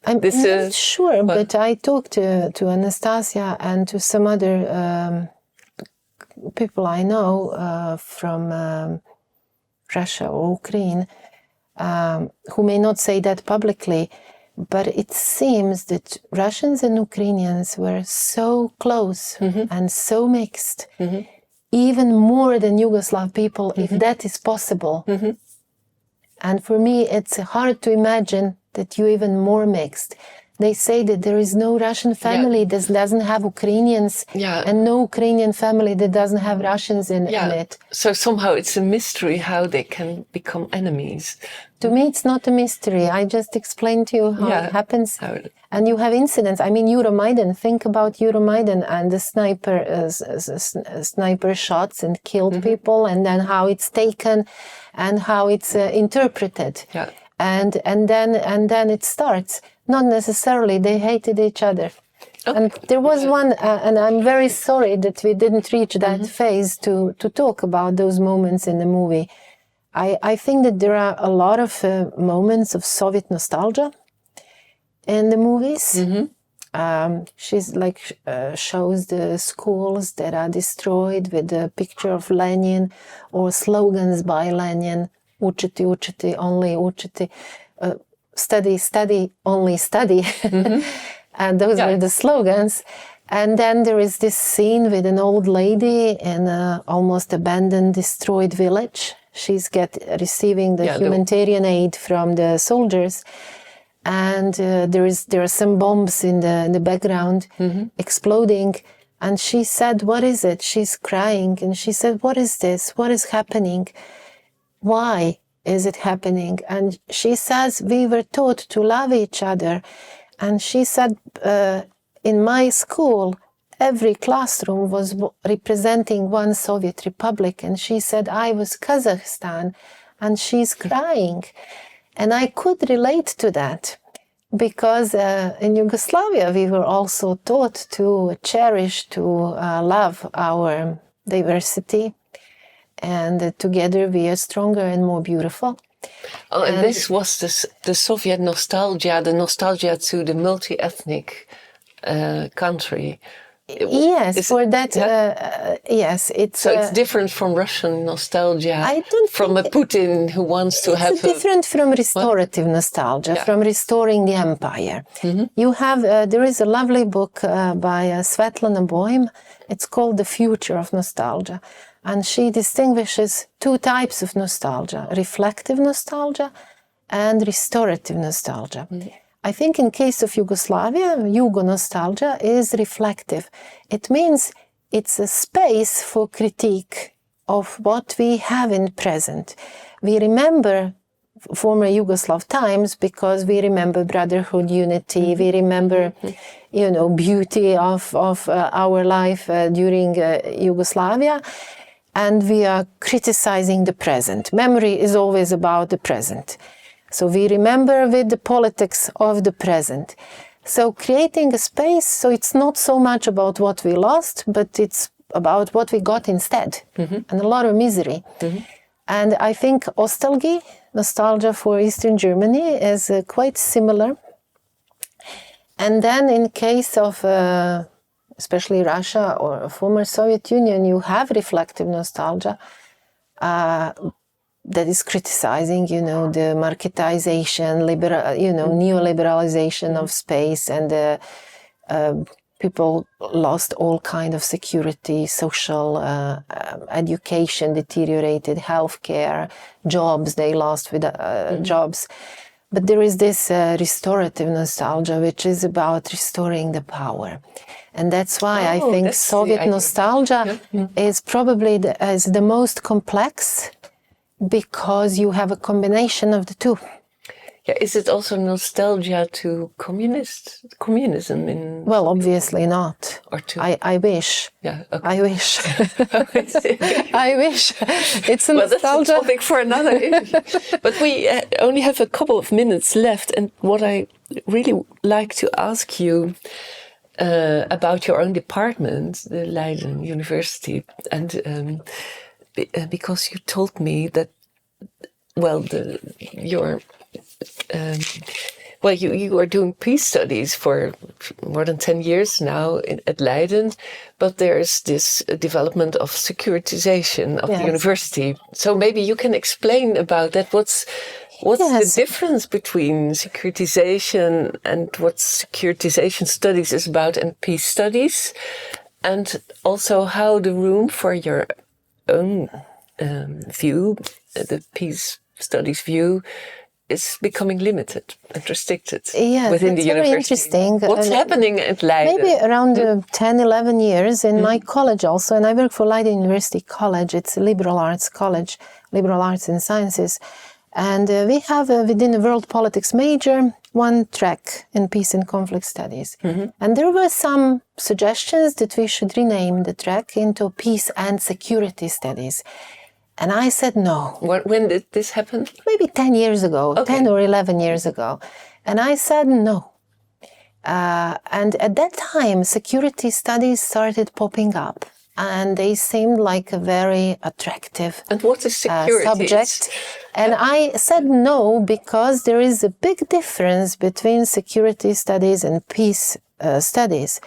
I'm not sure, but I talked to Anastasia and to some other people I know from Russia or Ukraine who may not say that publicly, but it seems that Russians and Ukrainians were so close and so mixed, even more than Yugoslav people, if that is possible. And for me, it's hard to imagine that you're even more mixed. They say that there is no Russian family that doesn't have Ukrainians, and no Ukrainian family that doesn't have Russians in it. So somehow it's a mystery how they can become enemies. To me, it's not a mystery. I just explained to you how it happens. And you have incidents. I mean, Euromaidan. Think about Euromaidan and the sniper shots and killed people, and then how it's taken and how it's interpreted. Yeah. And then it starts. Not necessarily. They hated each other. Okay. And there was one, and I'm very sorry that we didn't reach that phase to talk about those moments in the movie. I think that there are a lot of moments of Soviet nostalgia in the movies. She's shows the schools that are destroyed with the picture of Lenin or slogans by Lenin. Učiti, učiti, only učiti. Study, study, only study. And those were the slogans. And then there is this scene with an old lady in an almost abandoned, destroyed village. She's receiving the humanitarian aid from the soldiers. And there are some bombs in the background exploding. And she said, "What is it?" She's crying. And she said, "What is this? What is happening? Why is it happening?" And she says, "We were taught to love each other." And she said, in my school, every classroom was representing one Soviet republic. And she said, I was Kazakhstan, and she's crying. And I could relate to that because in Yugoslavia, we were also taught to cherish, to love our diversity. And together we are stronger and more beautiful. Oh, and this was the Soviet nostalgia, the nostalgia to the multi-ethnic country. Yes, yes. So it's different from Russian nostalgia, from a Putin who wants to have... It's different from restorative nostalgia, from restoring the empire. You have, there is a lovely book by Svetlana Boym. It's called The Future of Nostalgia. And she distinguishes two types of nostalgia, reflective nostalgia and restorative nostalgia. I think in case of Yugoslavia, Yugo nostalgia is reflective. It means it's a space for critique of what we have in present. We remember former Yugoslav times because we remember brotherhood, unity, we remember, beauty of our life during Yugoslavia. And we are criticizing the present. Memory is always about the present. So we remember with the politics of the present. So creating a space, so it's not so much about what we lost, but it's about what we got instead. And a lot of misery. And I think nostalgia for Eastern Germany is quite similar. And then in case of especially Russia or former Soviet Union, you have reflective nostalgia that is criticizing, the marketization, neoliberalization of space, and people lost all kind of security, social education deteriorated, healthcare, jobs, they lost with jobs. But there is this restorative nostalgia, which is about restoring the power. And that's why I think Soviet nostalgia is probably the most complex, because you have a combination of the two. Yeah, is it also nostalgia to communism? Well, obviously not. Or to... I wish. Yeah, okay. I wish. I wish. It's a nostalgia. That's a topic for another interview. But we only have a couple of minutes left, and what I really like to ask you about your own department, the Leiden University, and because you told me that, you are doing peace studies for more than 10 years now at Leiden, but there's this development of securitization of the university. So maybe you can explain about that. What's the difference between securitization and what securitization studies is about and peace studies, and also how the room for your own view, the peace studies view, is becoming limited and restricted within the university. Very interesting. What's happening at Leiden? Maybe around 10, 11 years in my college also, and I work for Leiden University College. It's a liberal arts college, liberal arts and sciences. And we have within the world politics major one track in peace and conflict studies. And there were some suggestions that we should rename the track into peace and security studies. And I said no. When did this happen? Maybe 10 years ago, 10 or 11 years ago. And I said no. And at that time, security studies started popping up. And they seemed like a very attractive subject. And I said no, because there is a big difference between security studies and peace studies.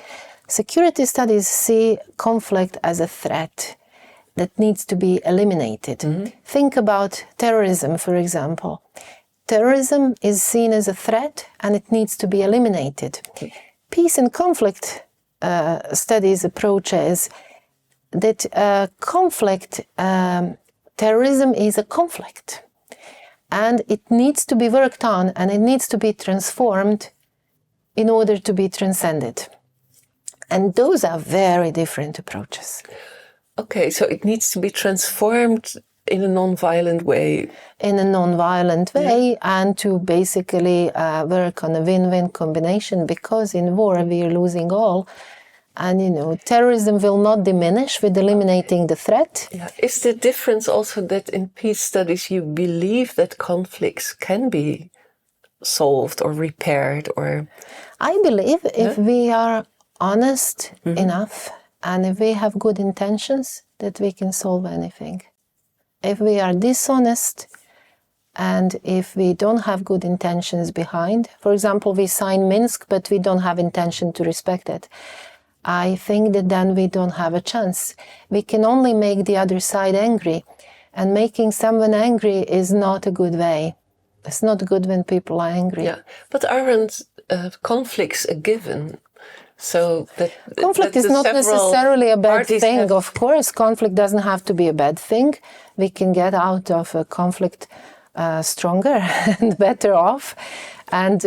Security studies see conflict as a threat that needs to be eliminated. Think about terrorism, for example. Terrorism is seen as a threat and it needs to be eliminated. Peace and conflict studies approaches that terrorism is a conflict, and it needs to be worked on, and it needs to be transformed in order to be transcended. And those are very different approaches. Okay, so it needs to be transformed in a non-violent way. In a non-violent way, and to basically work on a win-win combination, because in war we are losing all. And, terrorism will not diminish with eliminating the threat. Yeah. Is the difference also that in peace studies you believe that conflicts can be solved or repaired? Or I believe if we are honest enough and if we have good intentions, that we can solve anything. If we are dishonest and if we don't have good intentions behind, for example, we sign Minsk, but we don't have intention to respect it, I think that then we don't have a chance. We can only make the other side angry, and making someone angry is not a good way. It's not good when people are angry. Yeah, but aren't conflicts a given? So that conflict is not necessarily a bad thing. Of course, conflict doesn't have to be a bad thing. We can get out of a conflict stronger and better off, and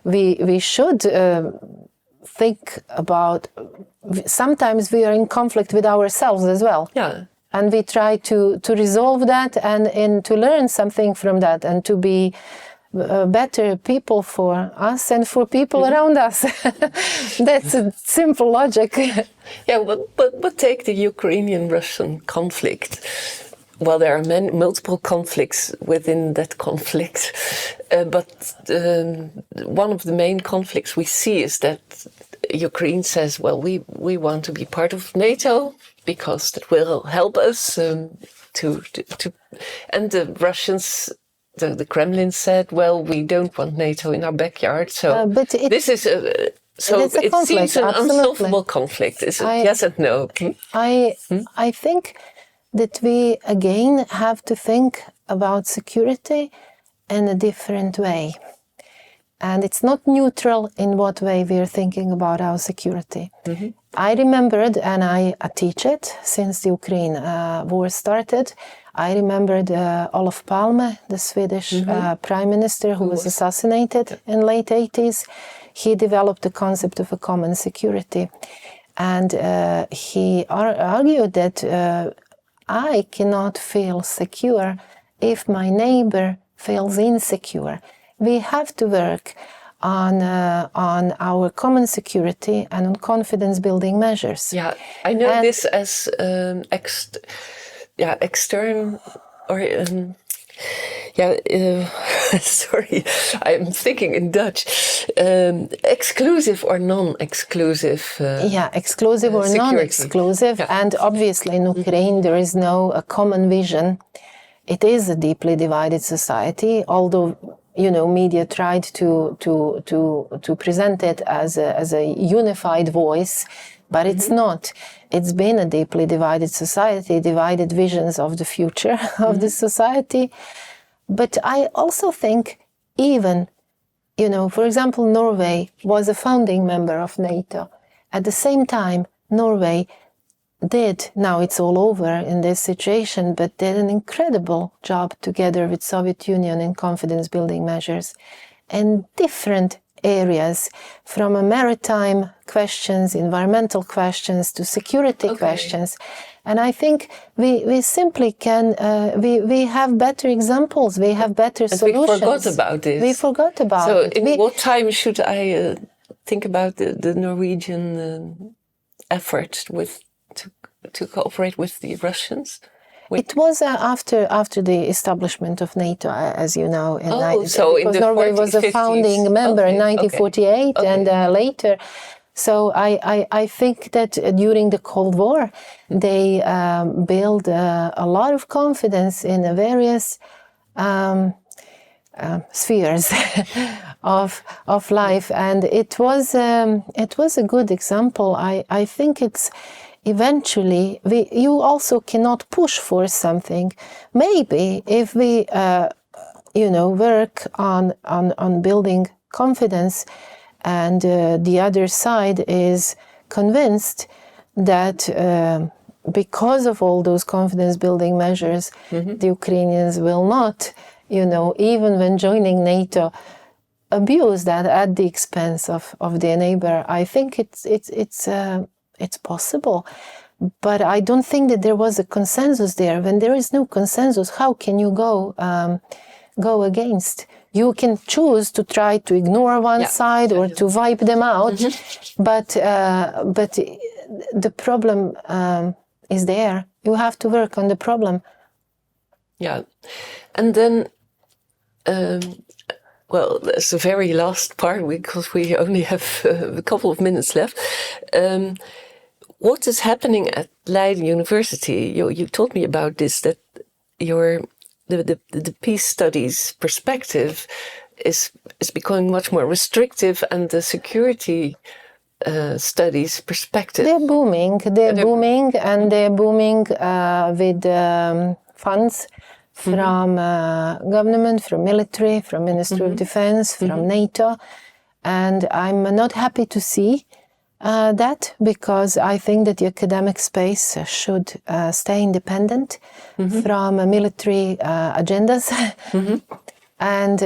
we should think about. Sometimes we are in conflict with ourselves as well. Yeah. And we try to resolve that and to learn something from that and to be better people for us and for people around us. That's a simple logic. Yeah, but take the Ukrainian-Russian conflict. Well, there are multiple conflicts within that conflict, but one of the main conflicts we see is that Ukraine says, well, we want to be part of NATO because that will help us to and the Russians, the Kremlin said, well, we don't want NATO in our backyard. So this is it seems an unsolvable conflict. Is it yes and no? I think that we again have to think about security in a different way. And it's not neutral in what way we are thinking about our security. Mm-hmm. I remembered, and I teach it since the Ukraine war started, I remembered Olof Palme, the Swedish prime minister who was assassinated in late 80s. He developed the concept of a common security. And he argued that I cannot feel secure if my neighbor feels insecure. We have to work on our common security and on confidence-building measures. Yeah, I know this as external or sorry, I'm thinking in Dutch. Exclusive or non-exclusive? Exclusive or non-exclusive. Yeah. And obviously in Ukraine there is no common vision. It is a deeply divided society, although media tried to present it as a unified voice, but it's not. It's been a deeply divided society, divided visions of the future of the society. But I also think even, for example, Norway was a founding member of NATO. At the same time, Norway did, now it's all over in this situation, but did an incredible job together with Soviet Union in confidence-building measures in different areas, from maritime questions, environmental questions, to security questions. And I think we simply can, we have better examples, we have better solutions. We forgot about this. We forgot about it. So in what time should I think about the Norwegian effort to cooperate with the Russians? It was after the establishment of NATO, as you know, because Norway was a founding member in 1948 and later. So I think that during the Cold War, they built a lot of confidence in the various spheres of life, and it was a good example. I think it's. Eventually, you also cannot push for something. Maybe if we, work on building confidence, and the other side is convinced that because of all those confidence-building measures, the Ukrainians will not, even when joining NATO, abuse that at the expense of their neighbor. I think it's possible, But I don't think that there was a consensus there. When there is no consensus, how can you go against? You can choose to try to ignore one side or to wipe them out, but the problem is there. You have to work on the problem. Yeah, and then, well, that's the very last part because we only have a couple of minutes left. What is happening at Leiden University? You told me about this, that the peace studies perspective is becoming much more restrictive, and the security studies perspective. They're booming, and they're booming with funds from government, from military, from Ministry of Defense, from NATO. And I'm not happy to see that, because I think that the academic space should stay independent from military agendas. And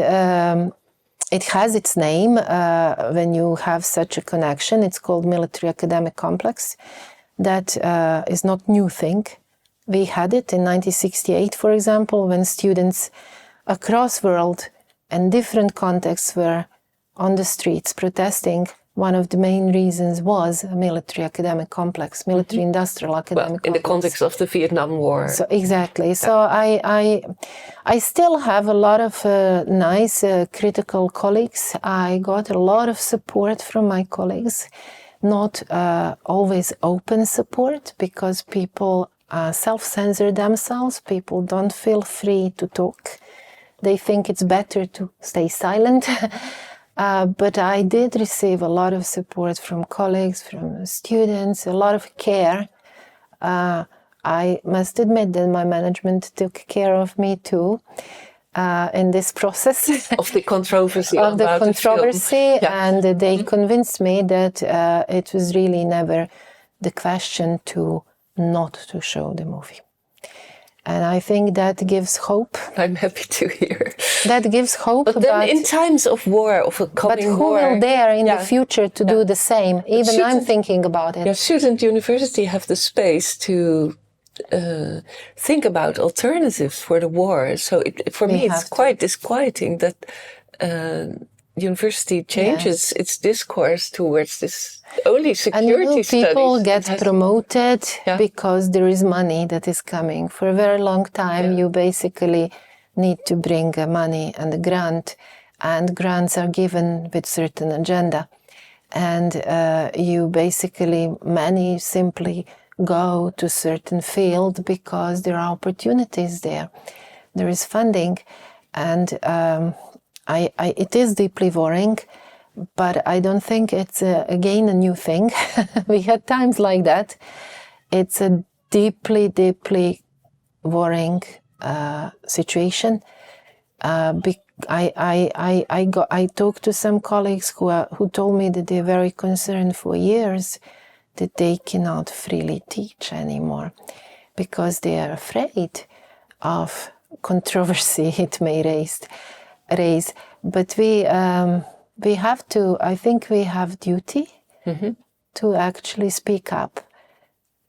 it has its name when you have such a connection. It's called military academic complex. That is not new thing. We had it in 1968, for example, when students across world and different contexts were on the streets protesting. One of the main reasons was a military academic complex, military industrial academic complex. In the context of the Vietnam War. So exactly. Yeah. So I still have a lot of nice critical colleagues. I got a lot of support from my colleagues, not always open support, because people self-censor themselves. People don't feel free to talk. They think it's better to stay silent. But I did receive a lot of support from colleagues, from students, a lot of care. I must admit that my management took care of me too in this process. Of the controversy. Of the controversy, and they convinced me that it was really never the question to not to show the movie. And I think that gives hope. I'm happy to hear. That gives hope. But then in times of war, of a coming war... But who will dare in the future to do the same? Even I'm thinking about it. Yeah, shouldn't university have the space to think about alternatives for the war? So for me, it's quite disquieting that university changes its discourse towards this only security studies. People get promoted because there is money that is coming. For a very long time, you basically need to bring money and a grant, and grants are given with certain agenda. And many simply go to certain field because there are opportunities there. There is funding, and it is deeply worrying, but I don't think it's again a new thing. We had times like that. It's a deeply, deeply worrying situation. I talked to some colleagues who told me that they're very concerned for years that they cannot freely teach anymore because they are afraid of controversy it may raise. But we have to, I think we have duty to actually speak up.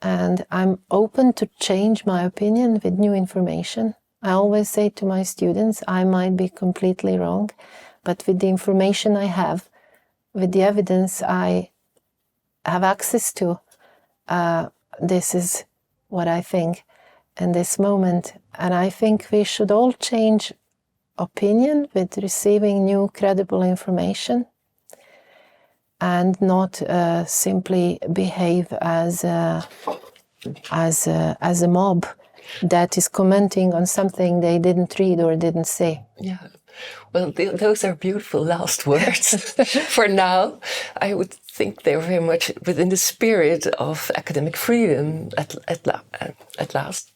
And I'm open to change my opinion with new information. I always say to my students, I might be completely wrong, but with the information I have, with the evidence I have access to, this is what I think in this moment. And I think we should all change opinion with receiving new credible information and not simply behave as a mob that is commenting on something they didn't read or didn't say. Yeah, well, those are beautiful last words. For now, I would think they're very much within the spirit of academic freedom at last.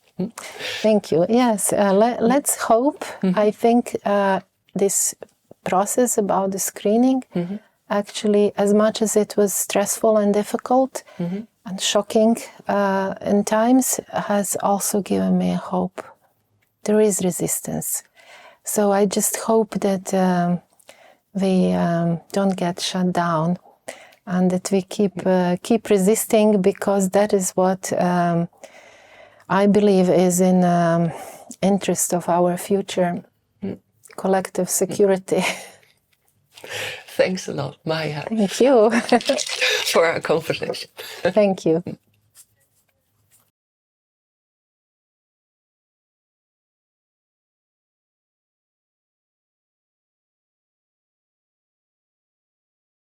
Thank you. Yes, let's hope. I think this process about the screening, actually, as much as it was stressful and difficult and shocking in times, has also given me hope. There is resistance. So I just hope that we don't get shut down and that we keep resisting, because that is what I believe is in interest of our future collective security. Thanks a lot, Maja. Thank you for our conversation. Thank you.